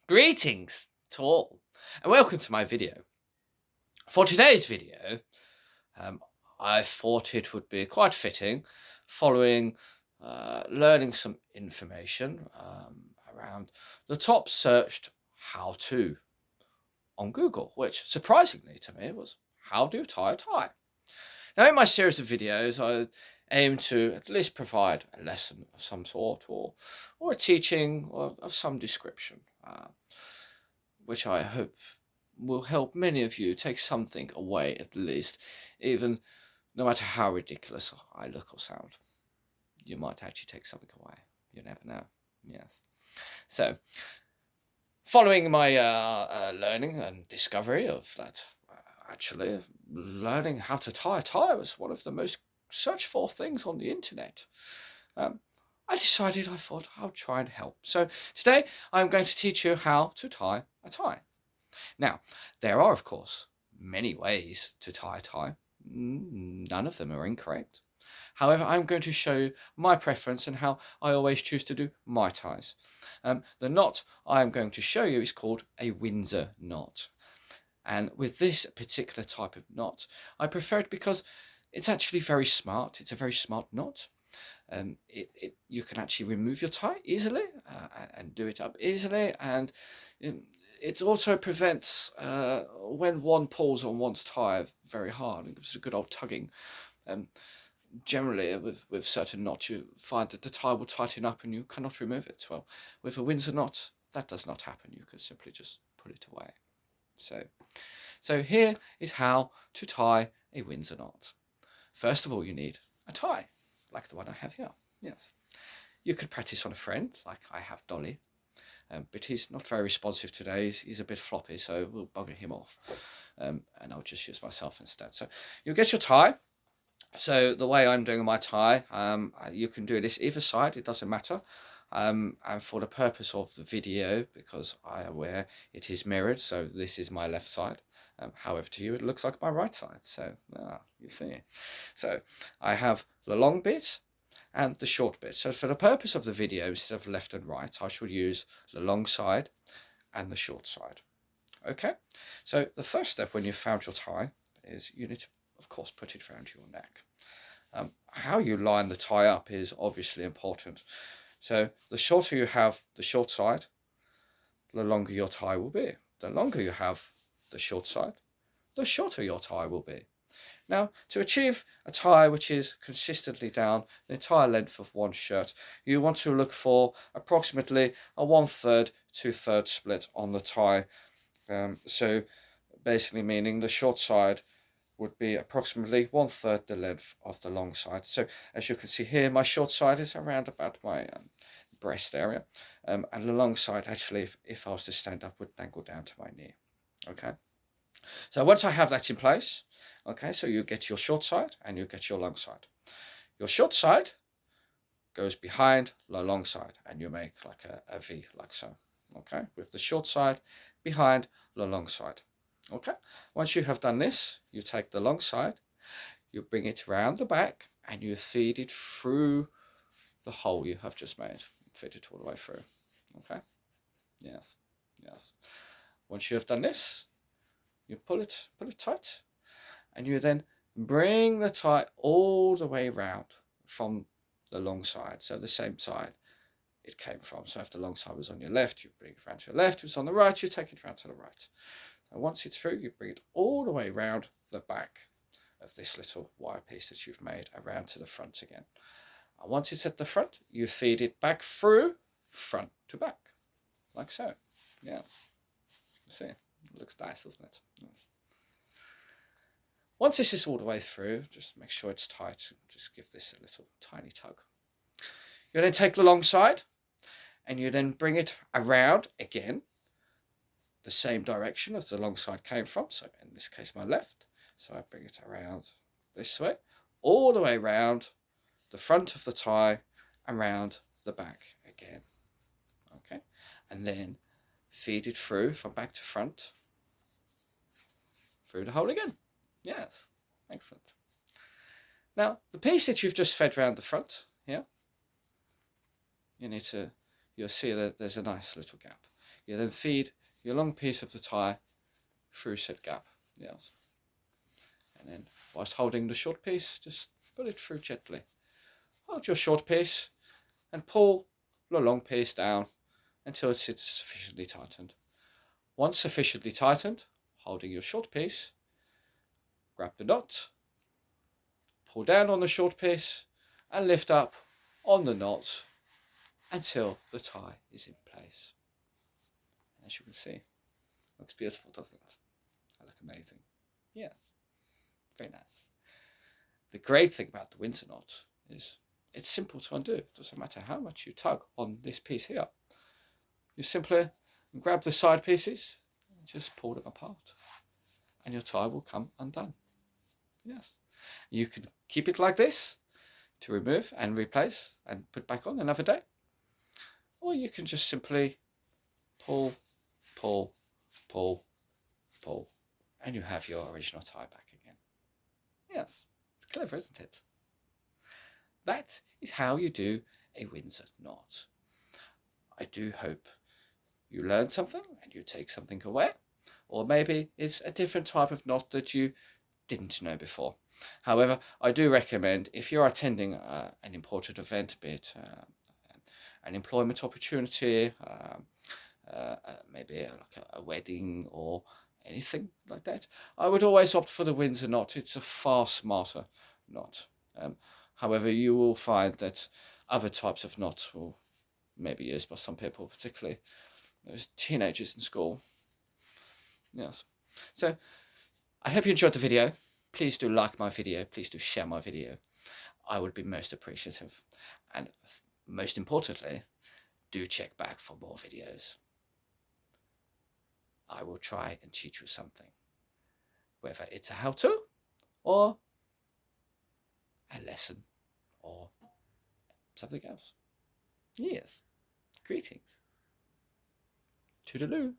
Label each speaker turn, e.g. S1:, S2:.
S1: Greetings to all, and welcome to my video. For today's video, um, I thought it would be quite fitting, following learning some information around the top searched how-to on Google, which surprisingly to me was how do you tie a tie. Now, in my series of videos, I aim to at least provide a lesson of some sort or a teaching of some description. Which I hope will help many of you take something away at least, even no matter how ridiculous I look or sound. You might actually take something away. You never know. Yes. So, following my learning and discovery of that, actually, learning how to tie a tie was one of the most searched for things on the internet. I decided I thought I'll try and help. So today I'm going to teach you how to tie a tie. Now, there are, of course, many ways to tie a tie. None of them are incorrect. However, I'm going to show you my preference and how I always choose to do my ties. The knot I am going to show you is called a Windsor knot. And with this particular type of knot, I prefer it because it's actually very smart. It's a very smart knot. You can actually remove your tie easily and do it up easily, and it also prevents when one pulls on one's tie very hard. It gives a good old tugging. Generally, with certain knots, you find that the tie will tighten up and you cannot remove it. Well, with a Windsor knot, that does not happen. You can simply just put it away. So here is how to tie a Windsor knot. First of all, you need a tie, like the one I have here. Yes. You could practice on a friend, like I have Dolly, but he's not very responsive today. He's a bit floppy, so we'll bugger him off, and I'll just use myself instead. So you'll get your tie. So the way I'm doing my tie, you can do this either side, it doesn't matter. And for the purpose of the video, because I am aware it is mirrored, so this is my left side. However, to you it looks like my right side. So you see. So I have the long bit and the short bit. So for the purpose of the video, instead of left and right, I shall use the long side and the short side. Okay. So the first step when you've found your tie is you need to, of course, put it around your neck. How you line the tie up is obviously important. So the shorter you have the short side, the longer your tie will be. The longer you have the short side, the shorter your tie will be. Now, to achieve a tie which is consistently down the entire length of one shirt, you want to look for approximately a 1/3, 2/3 split on the tie. So basically meaning the short side would be approximately 1/3 the length of the long side. So as you can see here, my short side is around about my breast area, and the long side actually, if I was to stand up, would then go down to my knee. Okay, so once I have that in place, okay, so you get your short side and you get your long side. Your short side goes behind the long side and you make like a V, like so. Okay, with the short side behind the long side. Okay, once you have done this, you take the long side, you bring it around the back and you feed it through the hole you have just made. Feed it all the way through. Okay, yes. Once you have done this, you pull it tight, and you then bring the tie all the way round from the long side, so the same side it came from. So if the long side was on your left, you bring it round to your left. If it's on the right, you take it round to the right. And once it's through, you bring it all the way round the back of this little wire piece that you've made around to the front again. And once it's at the front, you feed it back through front to back, like so. Yes. See, it looks nice, doesn't it? Yes. Once this is all the way through, just make sure it's tight. Just give this a little tiny tug. You then take the long side and you then bring it around again, the same direction as the long side came from. So in this case, my left. So I bring it around this way, all the way around the front of the tie, around the back again. Okay, and then feed it through from back to front, through the hole again. Yes, excellent. Now, the piece that you've just fed around the front here, you'll see that there's a nice little gap. You then feed your long piece of the tie through said gap. Yes. And then, whilst holding the short piece, just pull it through gently. Hold your short piece and pull the long piece down until it sits sufficiently tightened. Once sufficiently tightened, holding your short piece, grab the knot, pull down on the short piece, and lift up on the knot until the tie is in place. As you can see, looks beautiful, doesn't it? I look amazing. Yes, very nice. The great thing about the Windsor knot is it's simple to undo. It doesn't matter how much you tug on this piece here. You simply grab the side pieces and just pull them apart, and your tie will come undone. Yes, you can keep it like this to remove and replace and put back on another day, or you can just simply pull, pull, pull, pull, and you have your original tie back again. Yes, it's clever, isn't it? That is how you do a Windsor knot. I do hope you learned something and you take something away, or maybe it's a different type of knot that you didn't know before. However, I do recommend, if you're attending an important event, be it an employment opportunity, maybe like a wedding or anything like that, I would always opt for the Windsor knot. It's a far smarter knot. However, you will find that other types of knots will maybe used by some people, particularly those teenagers in school. Yes. So I hope you enjoyed the video. Please do like my video. Please do share my video. I would be most appreciative. And most importantly, do check back for more videos. I will try and teach you something, whether it's a how-to or a lesson or something else. Yes. Greetings. Toodaloo.